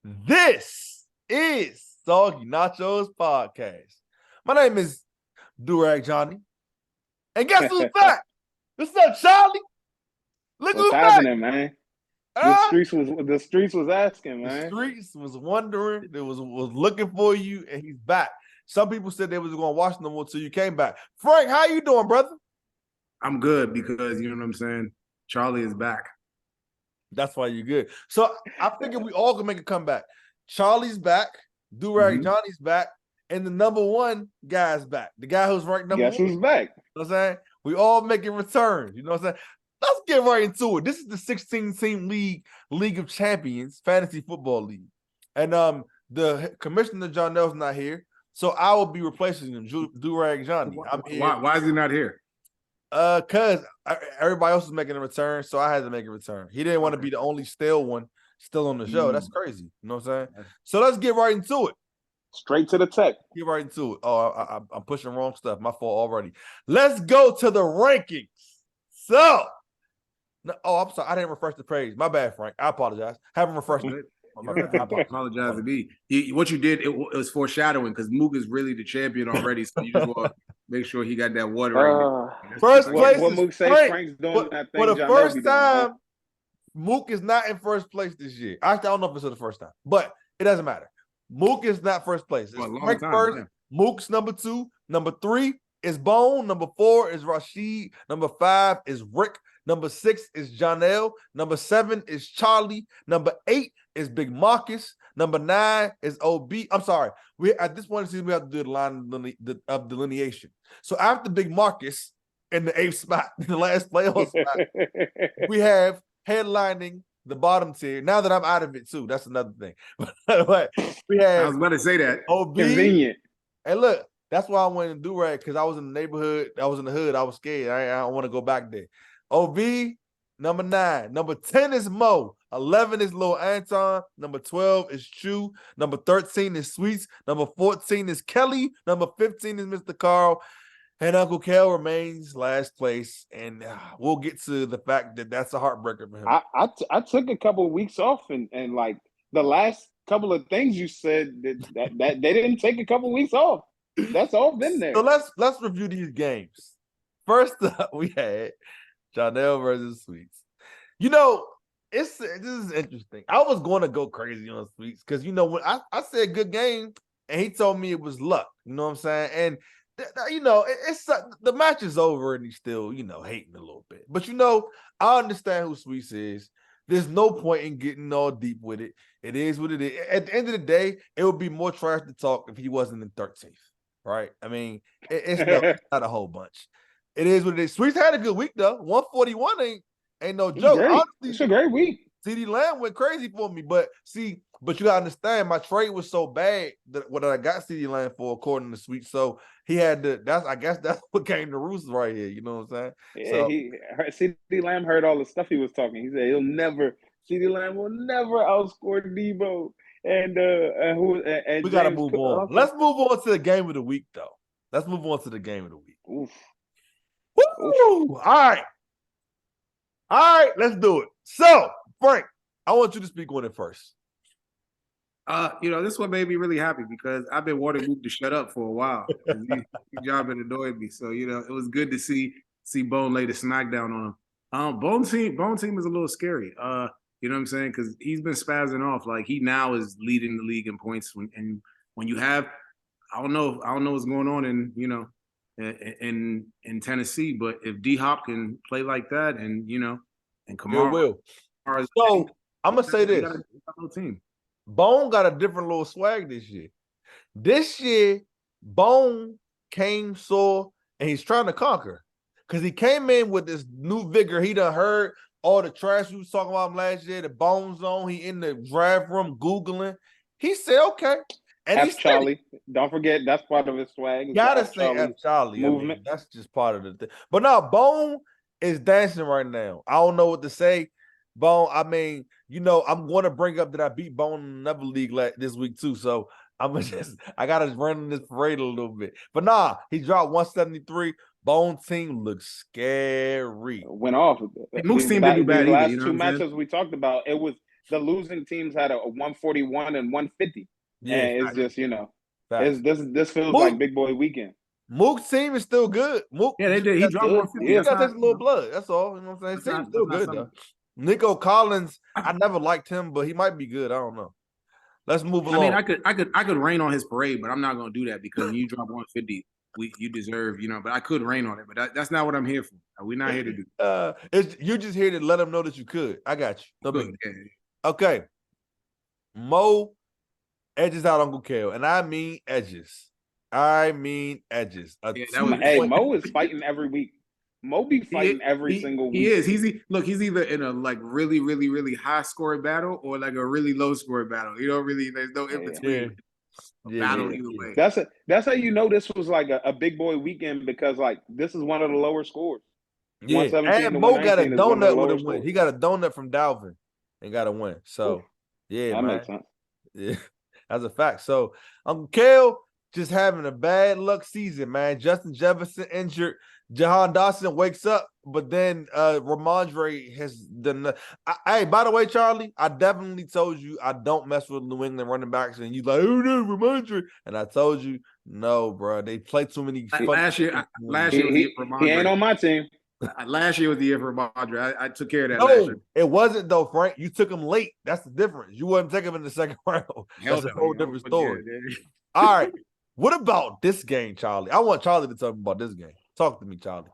This is Soggy Nachos Podcast. My name is Durag Johnny. And guess who's back? What's up, Charlie? Look What's who's back. happening, man? The streets was asking, man. The streets was wondering, they was looking for you, and he's back. Some people said they was going to watch no more until you came back. Frank, how you doing, brother? I'm good because, you know what I'm saying, Charlie is back. That's why you're good. So I figured we all can make a comeback. Charlie's back, Durag Johnny's back, and the number one guy's back. The guy who's ranked number Guess one. who's back? You know what I'm saying? We all making returns. You know what I'm saying? Let's get right into it. This is the 16-team League of Champions Fantasy Football League. And the commissioner, John Nell's not here, so I will be replacing him, Durag Johnny. I'm here. Why is he not here? Because everybody else is making a return, so I had to make a return. He didn't want to be the only stale one still on the show. That's crazy. You know what I'm saying? So let's get right into it. Straight to the tech. Get right into it. Oh, I'm pushing wrong stuff. My fault already. Let's go to the rankings. So, I'm sorry. I didn't refresh the page. My bad, Frank. I apologize. Haven't refreshed it. I apologize to me. What you did, it was foreshadowing because Mook is really the champion already. So you just want to make sure he got that water right there. First place what is Mook say Frank. Frank's doing that thing. For the John first doing, time, Mook is not in first place this year. Actually, I don't know if it's the first time, but it doesn't matter. Mook is not first place. It's Frank first. Yeah. Mook's number 2. Number 3 is Bone. Number 4 is Rashid. Number 5 is Rick. Number 6 is Janelle. Number 7 is Charlie. Number 8 is Big Marcus. Number 9 is OB. I'm sorry. We at this point in the season, we have to do the line of delineation. So after Big Marcus in the 8th spot, the last playoff spot, we have headlining the bottom tier. Now that I'm out of it too, that's another thing. But we have I was about to say that. OB. Convenient. And look, that's why I went in Durag, because I was in the neighborhood. I was in the hood. I was scared. I don't want to go back there. OB, number 9. Number 10 is Mo. 11 is Lil Anton. Number 12 is Chew. Number 13 is Sweets. Number 14 is Kelly. Number 15 is Mr. Carl. And Uncle Kel remains last place. And we'll get to the fact that that's a heartbreaker for him. I took a couple of weeks off, and like the last couple of things you said that they didn't take a couple of weeks off. That's all been there. So let's review these games. First up, we had Janelle versus Sweets. You know, this is interesting. I was going to go crazy on Sweets because, you know, when I said good game and he told me it was luck, you know what I'm saying? And, you know, it's the match is over and he's still, you know, hating a little bit. But, you know, I understand who Sweets is. There's no point in getting all deep with it. It is what it is. At the end of the day, it would be more trash to talk if he wasn't in 13th, right? I mean, it's not a whole bunch. It is what it is. Sweets had a good week, though. 141 ain't no joke. Honestly, it's a great week. CD Lamb went crazy for me. But you gotta understand, my trade was so bad that what I got CD Lamb for, according to Sweets. So he had to, I guess that's what came to roost right here. You know what I'm saying? Yeah, CD Lamb heard all the stuff he was talking. He said CD Lamb will never outscore Debo. And we gotta move on. Let's move on to the game of the week, though. Let's move on to the game of the week. Oof. Woo! All right, let's do it. So, Frank, I want you to speak on it first. You know, this one made me really happy because I've been wanting Mook to shut up for a while. His job been annoying me. So, you know, it was good to see Bone lay the smackdown on him. Bone team is a little scary. You know what I'm saying? Because he's been spazzing off. Like, he now is leading the league in points. And when you have, I don't know what's going on in, you know, in Tennessee, but if D-Hop can play like that, and you know, and Kamara will. So I'm gonna say this: team. Bone got a different little swag this year. This year, Bone came sore, and he's trying to conquer because he came in with this new vigor. He done heard all the trash we was talking about him last year. The Bone Zone. He in the draft room googling. He said, "Okay." And F Charlie. Don't forget, that's part of his swag. Gotta say F Charlie. Movement. I mean, that's just part of the thing. But now Bone is dancing right now. I don't know what to say. Bone, I mean, you know, I'm going to bring up that I beat Bone in another league this week too. So I got to run in this parade a little bit. But nah, he dropped 173. Bone team looks scary. Went off. Mook's team didn't do bad either. Last you know two matchups we talked about, it was the losing teams had a 141 and 150. Yeah, And it's facts, just, facts. this feels Mook, like big boy weekend. Mook's team is still good. Mook, Yeah, they did. He got- dropped Yeah, 150. yeah. he That's got not, this little blood. That's all. You know what I'm saying? His that's team's not, still that's not good though. something. Nico Collins, I never liked him, but he might be good. I don't know. Let's move along. I mean, I could rain on his parade, but I'm not gonna do that because when you drop 150, you deserve, but I could rain on it. But that's not what I'm here for. We're not here to do. It's you just here to let him know that you could. I got you. No big Yeah. deal. Okay. Mo edges out Uncle Kale, and I mean edges. Edges. Yeah, that was- Hey, Mo is fighting every week. Mo be fighting every single week. He is. He's either in a like really, really, really high scoring battle or like a really low scoring battle. You don't really. There's no in between. Battle either way. That's how you know this was like a big boy weekend because like this is one of the lower scores. Yeah, 117 and to Mo got a 119 is one of the donut with lower a win. scores. He got a donut from Dalvin and got a win. So, yeah, that man. makes sense. Yeah, that's a fact. So, Uncle Kale just having a bad luck season, man. Justin Jefferson injured. Jahan Dawson wakes up, but then Ramondre has done. Hey, by the way, Charlie, I definitely told you I don't mess with New England running backs, and you like, oh no, Ramondre, and I told you no, bro. They play too many. Last year was the year for Ramondre. He ain't on my team. Last year was the year for Ramondre. I took care of that No, last year. it wasn't though, Frank. You took him late. That's the difference. You wouldn't take him in the second round. That's a whole different story. All right. What about this game, Charlie? I want Charlie to talk about this game. Talk to me, Charlie.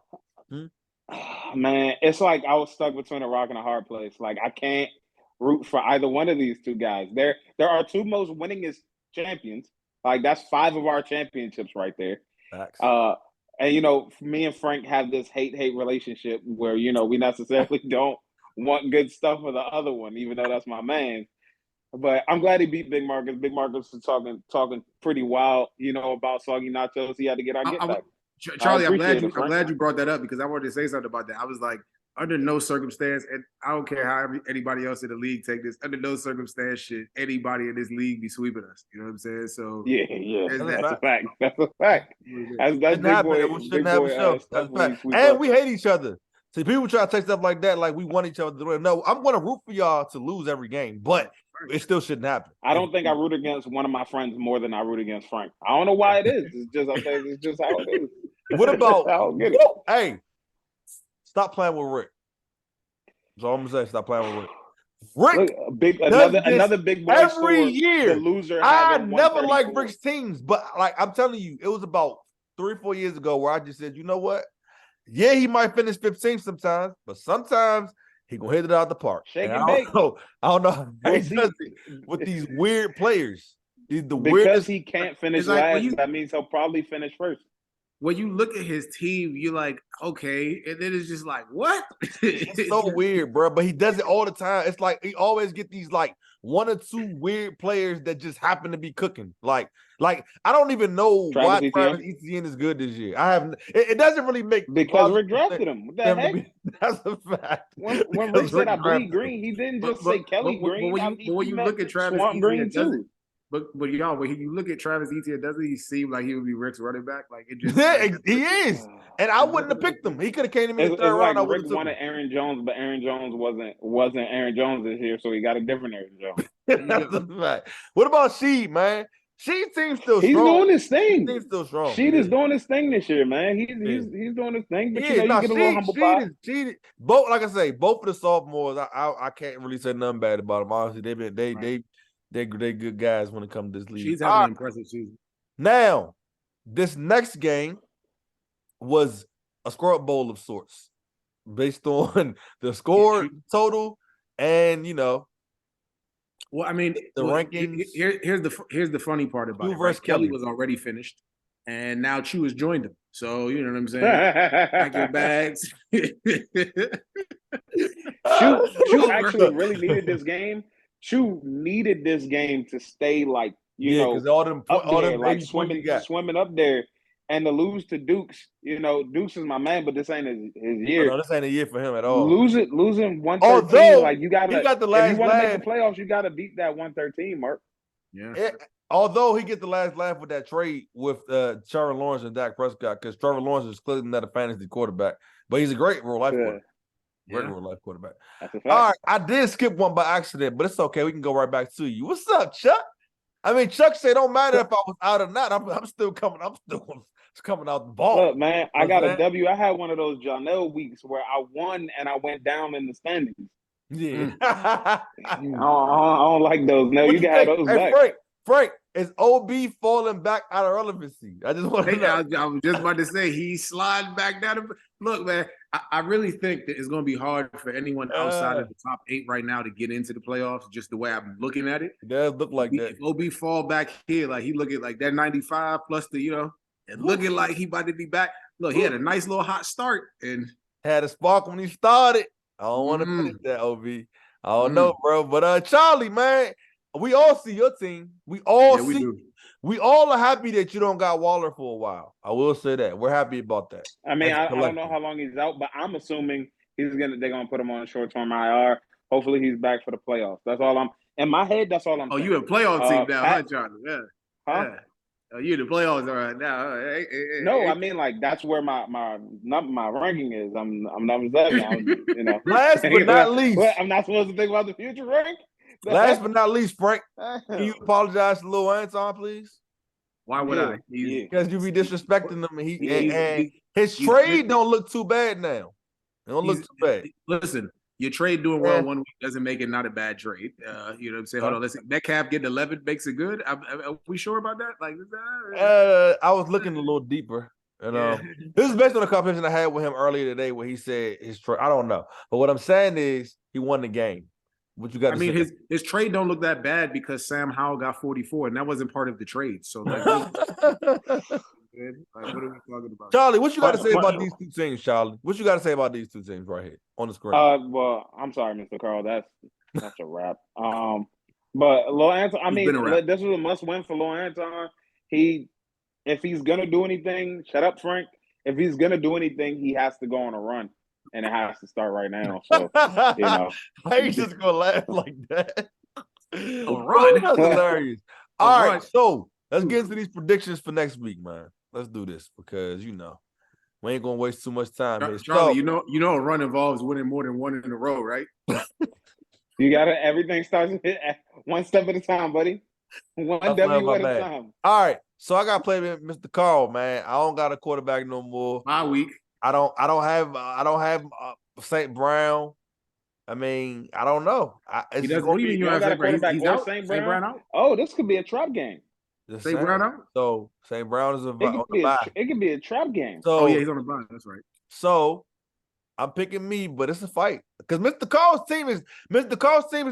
Man, it's like I was stuck between a rock and a hard place. Like I can't root for either one of these two guys. There are two most winningest champions. Like that's 5 of our championships right there. Facts. And me and Frank have this hate relationship where we necessarily don't want good stuff for the other one, even though that's my man. But I'm glad he beat Big Marcus. Big Marcus was talking pretty wild, about soggy nachos. He had to get our get back. Charlie, I'm glad you brought that up because I wanted to say something about that. I was like, under no circumstance, and I don't care how anybody else in the league take this. Under no circumstance should anybody in this league be sweeping us. You know what I'm saying? So yeah, that's a fact. That's That's big boy. We shouldn't have a show. That's a fact. And we hate each other. See, people try to take stuff like that, like we want each other to win. No, I'm going to root for y'all to lose every game, but it still shouldn't happen. I don't think I root against one of my friends more than I root against Frank. I don't know why it is. It's just how it is. What about? it. Hey, stop playing with Rick. That's all I'm gonna say. Stop playing with Rick. Rick, another big boy every year. The loser. I never liked Rick's teams, but like I'm telling you, it was about 3 or 4 years ago where I just said, you know what? Yeah, he might finish 15th sometimes, but sometimes he gonna hit it out the park. Shake and bake. I don't know how he does it with these weird players. Because he can't finish last, that means he'll probably finish first. When you look at his team, you're like, okay, and then it's just like, what? It's so weird, bro. But he does it all the time. It's like he always get these like 1 or 2 weird players that just happen to be cooking. Like I don't even know why Travis Etienne is good this year. It doesn't really make because Rick drafted him. What the heck? That's a fact. When Rick said I bleed green, he didn't just say Kelly Green. When you look at Travis Green too. But y'all, when you look at Travis Etienne, doesn't he seem like he would be Rick's running back? Like it just he is, and I wouldn't have picked him. He could have came in the third round. Like Rick wanted Aaron Jones, but Aaron Jones wasn't Aaron Jones this year, so he got a different Aaron Jones. That's a fact. What about Sheed, man? Sheed team's still strong. He's doing his thing. He's still strong. Sheed is doing his thing this year, man. He's doing his thing. But you get a little humble pie. Both, like I say, both of the sophomores, I can't really say nothing bad about them. Honestly, they're good guys when it comes to this league. She's having an impressive season. Now, this next game was a scrub bowl of sorts, based on the score total and Well, I mean, the rankings. Here's the funny part about it. Right? Kelly was already finished, and now Chew has joined him. So you know what I'm saying? Pack your bags. Chew actually really needed this game. Chew needed this game to stay like because all them like swimming up there, and to lose to Dukes. Dukes is my man, but this ain't his year. No, this ain't a year for him at all. Losing 113. Although like you got the last. If you want to make the playoffs, you got to beat that 113 mark. Yeah. Although he get the last laugh with that trade with Trevor Lawrence and Dak Prescott, because Trevor Lawrence is clearly not a fantasy quarterback, but he's a great real life quarterback. Regular life quarterback. That's a fact. All right, I did skip one by accident, but it's okay. We can go right back to you. What's up, Chuck? I mean, Chuck said, "Don't matter if I was out or not. I'm still coming. I'm still coming out the ball." Look, man, I got a W. I had one of those Janelle weeks where I won and I went down in the standings. Yeah. I don't like those. No, What you can have those back. Frank, is OB falling back out of relevancy? I just want to know. I was just about to say he's sliding back down. Look, man, I really think that it's going to be hard for anyone outside of the top 8 right now to get into the playoffs. Just the way I'm looking at it, It does look like that. If OB fall back here, like he looking like that 95 plus and looking like he about to be back. Look, he had a nice little hot start and had a spark when he started. I don't want to finish that, OB. I don't know, bro. But Charlie, man, we all see your team. We all see. We all are happy that you don't got Waller for a while. I will say that. We're happy about that. I mean, I don't know how long he's out, but I'm assuming they're gonna put him on a short-term IR. Hopefully he's back for the playoffs. That's all I'm in my head, that's all I'm saying. You a playoff team now, huh, Charlie? Yeah. Huh? Yeah. Oh, you the playoffs right now. No, I mean like that's where my ranking is. I'm number 7. Last but not least. What, I'm not supposed to think about the future rank? Last but not least, Frank, can you apologize to Lil Anton, please? Why would I? Because you be disrespecting him, and his trade don't look too bad now. It don't look too bad. Listen, your trade doing well 1 week doesn't make it not a bad trade. You know what I'm saying? Hold on, listen. Metcalf getting 11 makes it good. Are we sure about that? Like, I was looking a little deeper. This is based on a conversation I had with him earlier today, where he said his trade. I don't know, but what I'm saying is he won the game. What you got? His trade don't look that bad because Sam Howell got 44, and that wasn't part of the trade. So, like, what are we talking about? Charlie, what you got to say about these two teams, Charlie? What you got to say about these two teams right here on the screen? Well, I'm sorry, Mr. Carl. That's a wrap. But Lil Anton, I mean, this was a must-win for Lil Anton. If he's gonna do anything, shut up, Frank. If he's gonna do anything, he has to go on a run, and it has to start right now. So, How you just gonna laugh like that? A run. That's hilarious. All right, so let's get into these predictions for next week, man. Let's do this because we ain't gonna waste too much time here. Charlie, a run involves winning more than one in a row, right? You gotta. Everything starts one step at a time, buddy. One W at a time. All right, so I gotta play with Mr. Carl, man. I don't got a quarterback no more. My week. I don't have St. Brown. I mean, I don't know. What do you mean you don't got a quarterback? He's out. St. Brown out. Oh, this could be a trap game. St. Brown out. So St. Brown is it could be a trap game. So, he's on the bye. That's right. So I'm picking me, but it's a fight because Mr. Carl's team is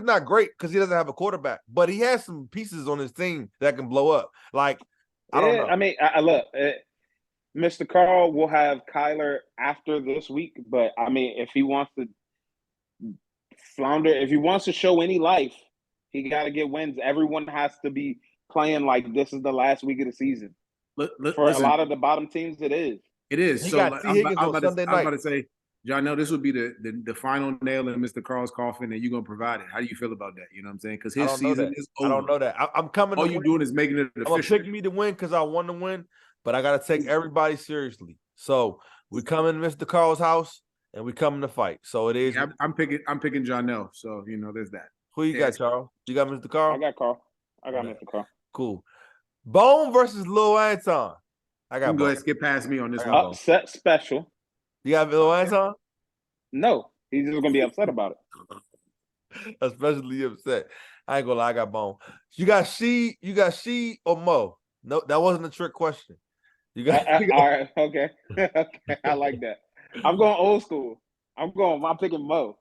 not great because he doesn't have a quarterback, but he has some pieces on his team that can blow up. Like I don't know. I mean, look, Mr. Carl will have Kyler after this week, but I mean, if he wants to flounder, if he wants to show any life, he got to get wins. Everyone has to be playing like this is the last week of the season. For a lot of the bottom teams, it is. It is. So I was about to say, John, this would be the final nail in Mr. Carl's coffin, and you're gonna provide it. How do you feel about that? You know what I'm saying? Because his season is over. I don't know that. I'm coming. All you're doing is making it official. I'm gonna pick me to win because I want to win, but I gotta take everybody seriously. So we come in Mr. Carl's house and we come in to fight. So it is. Yeah, I'm picking John. So there's that. Who you got, Charles? You got Mr. Carl? I got Carl. I got Mr. Carl. Cool. Bone versus Lil Anton. I got. You can go ahead and skip past me on this one. Upset special. You got Lil Anton? No, he's just gonna be upset about it. Especially upset. I ain't gonna lie, I got Bone. You got she or Mo? No, that wasn't a trick question. You got all right, okay. Okay, I like that. I'm going old school. I'm picking Mo.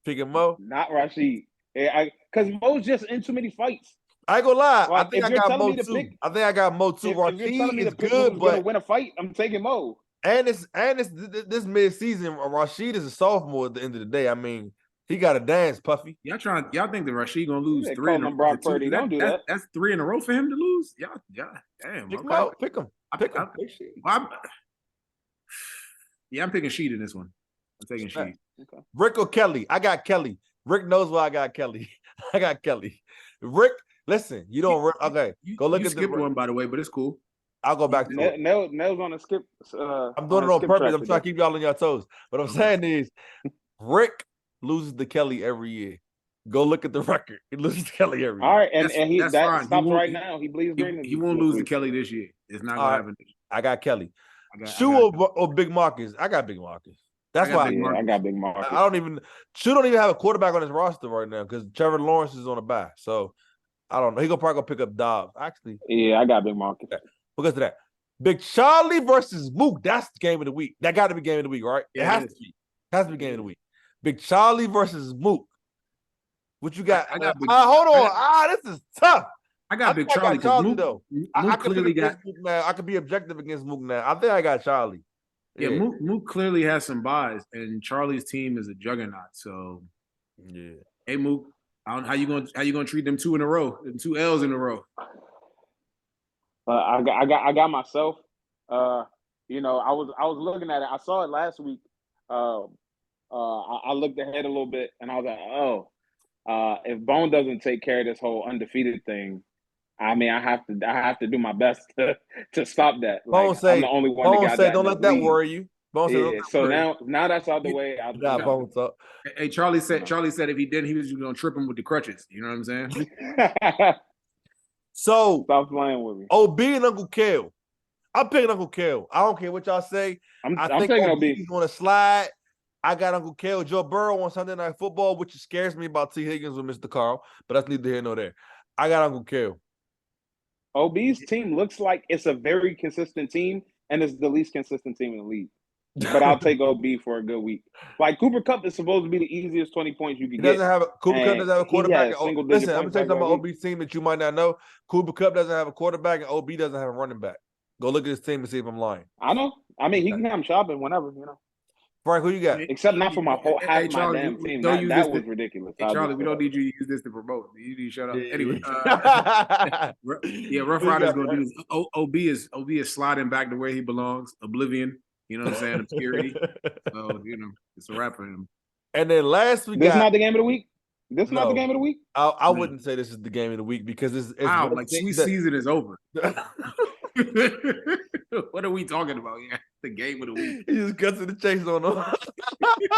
Picking Mo? Not Rashid. Because Mo's just in too many fights. I ain't gonna lie. Like, I think I got Mo too. I think I got Mo too. Rashid is good, but gonna win a fight, I'm taking Mo. And it's this mid-season. Rashid is a sophomore at the end of the day. I mean, he got to dance, Puffy. Y'all think that Rashid gonna lose 3 in a row? Brock Purdy. Don't do that. That's 3 in a row for him to lose. Yeah. Damn. Pick him out. Pick him. I'm picking Sheed in this one. I'm taking Sheed. Okay. Rick or Kelly? I got Kelly. Rick knows why I got Kelly. I got Kelly. Rick, listen, you don't. Okay, go look at the one, by the way, but it's cool. I'll go back to it. Nell's on a skip. I'm doing it on purpose. I'm trying to keep y'all on your toes. What I'm saying is, Rick loses to Kelly every year. Go look at the record. He loses to Kelly every year. All right, and he that's that fine. stops right now. He bleeds green. He won't lose to Kelly this year. It's not gonna happen. I got Kelly. I Shu or Big Marcus? I got Big Marcus. That's why I got Big Marcus. I don't even Shu don't even have a quarterback on his roster right now because Trevor Lawrence is on a bye. So I don't know. He gonna probably go pick up Dobbs. Actually, yeah, I got Big Marcus. Because of that. Big Charlie versus Mook. That's the game of the week. That got to be game of the week, right? Yeah, it has to be. Has to be game of the week. Big Charlie versus Mook. What you got? hold on. This is tough. I got Big Charlie because Mook clearly got. Mook now. I could be objective against Mook now. I think I got Charlie. Yeah, Mook clearly has some buys, and Charlie's team is a juggernaut. So, yeah. Hey Mook, I don't know how you gonna treat them 2 in a row, them 2 L's in a row. I got myself. You know, I was looking at it. I saw it last week. I looked ahead a little bit, and I was like, if Bone doesn't take care of this whole undefeated thing, I mean, I have to do my best to stop that. Bone like, say, I'm the only one Bone that got say, that. Don't let that worry you. Bone yeah. So now that's out the way. Bone talk. Hey, Charlie said if he didn't, he was gonna trip him with the crutches. You know what I'm saying? So stop playing with me. OB and Uncle Kel. I'm picking Uncle Kel. I don't care what y'all say. I think taking OB is on a slide. I got Uncle Kel, Joe Burrow on Sunday Night Football, which scares me about T. Higgins with Mr. Carl, but that's neither here nor there. I got Uncle Kel. OB's team looks like it's a very consistent team, and it's the least consistent team in the league. But I'll take OB for a good week. Like Cooper Kupp is supposed to be the easiest 20 points you can get. Cooper Kupp doesn't have a quarterback. Listen, I'm gonna tell you something about OB's team that you might not know. Cooper Kupp doesn't have a quarterback, and OB doesn't have a running back. Go look at his team and see if I'm lying. I know. I mean, he can come shopping whenever, you know. Frank, who you got? Except not for my whole half my damn team. That was ridiculous. Hey, Charlie, we don't need you to use this to promote. You need to shut up. Anyway, Rough Riders gonna do this. OB is sliding back to where he belongs. Oblivion. You know what I'm saying? Obscurity. So, you know, it's a wrap for him. And then last week, this not the game of the week. This not the game of the week. I wouldn't say this is the game of the week because it's wow, like sweet season is over. What are we talking about? Yeah, the game of the week. He just cut to the chase on them.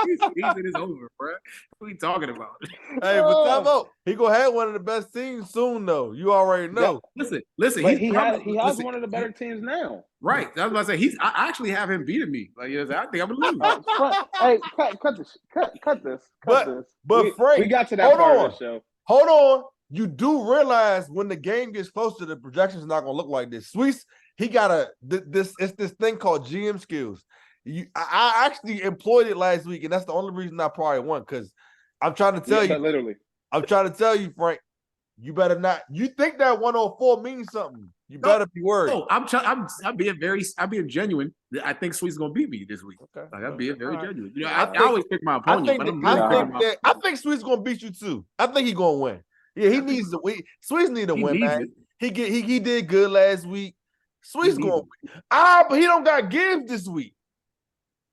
Season is over, bro. What are we talking about? Hey, but time out. He gonna have one of the best teams soon, though. You already know. Listen. But he has one of the better teams now. Right. That's what I say. I actually have him beating me. Like, you know, I think I'm gonna lose. Hey, cut this. But Frank, we got to that part of the show. Hold on. You do realize when the game gets closer, the projection's not gonna look like this. Sweets, he got this thing called GM skills. I actually employed it last week, and that's the only reason I probably won. Because I'm trying to tell you, literally. I'm trying to tell you, Frank. You better not. You think that 104 means something? You better be worried. No, I'm being genuine. I think Sweet's gonna beat me this week. Okay. Like, I'm being very genuine. You know, I always pick my opponent. I think Sweet's gonna beat you too. I think he's gonna win. Yeah, he needs to win. Sweet's need to win, man. He did good last week. Sweet's going to win. But he don't got Gibbs this week.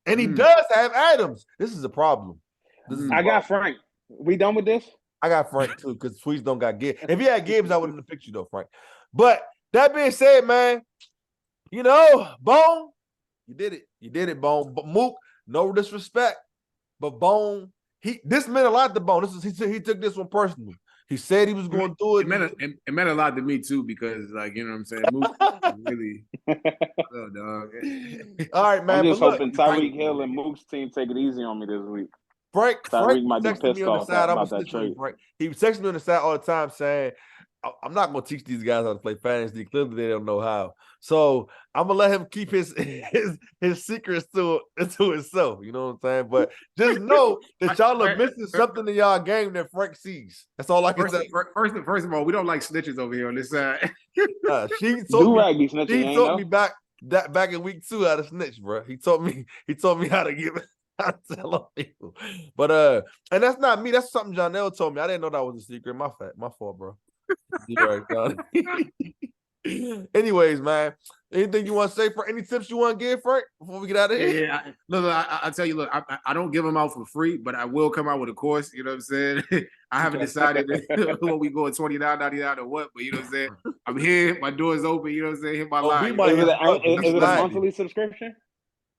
And he does have Adams. This is a problem. I got Frank. We done with this? I got Frank too, because Sweets don't got Gibbs. If he had Gibbs, I wouldn't have picked you though, Frank. But that being said, man, you know, Bone, you did it. You did it, Bone. But Mook, no disrespect. But Bone, this meant a lot to Bone. He took this one personally. He said he was going to do it. It meant a lot to me too, because, like, you know what I'm saying, Mook really. Oh, dog. All right, man. I'm just hoping Tyreek Hill and Mook's team take it easy on me this week. Frank might be pissed off about that trade. He was texting me on the side all the time saying, I'm not going to teach these guys how to play fantasy. Clearly, they don't know how. So I'm going to let him keep his secrets to himself. You know what I'm saying? But just know that y'all are missing something in y'all game that Frank sees. That's all I can say. First of all, we don't like snitches over here on this side. She told me back in week 2 how to snitch, bro. He taught me how to give it. I tell on people. But and that's not me. That's something Jonell told me. I didn't know that was a secret. My fault, bro. Anyways, man, anything you want to say for any tips you want to give, Frank, before we get out of here? Yeah, I tell you, look, I don't give them out for free, but I will come out with a course. You know what I'm saying? I haven't decided when we go at $29.99 or what, but you know what I'm saying? I'm here, my door's open. You know what I'm saying? Hit my line. Is it a monthly subscription?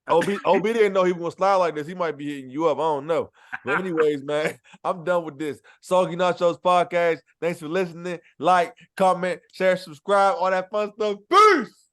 OB didn't know he was gonna slide like this. He might be hitting you up. I don't know. But anyways, man, I'm done with this. Soggy Nachos podcast. Thanks for listening. Like, comment, share, subscribe, all that fun stuff. Peace.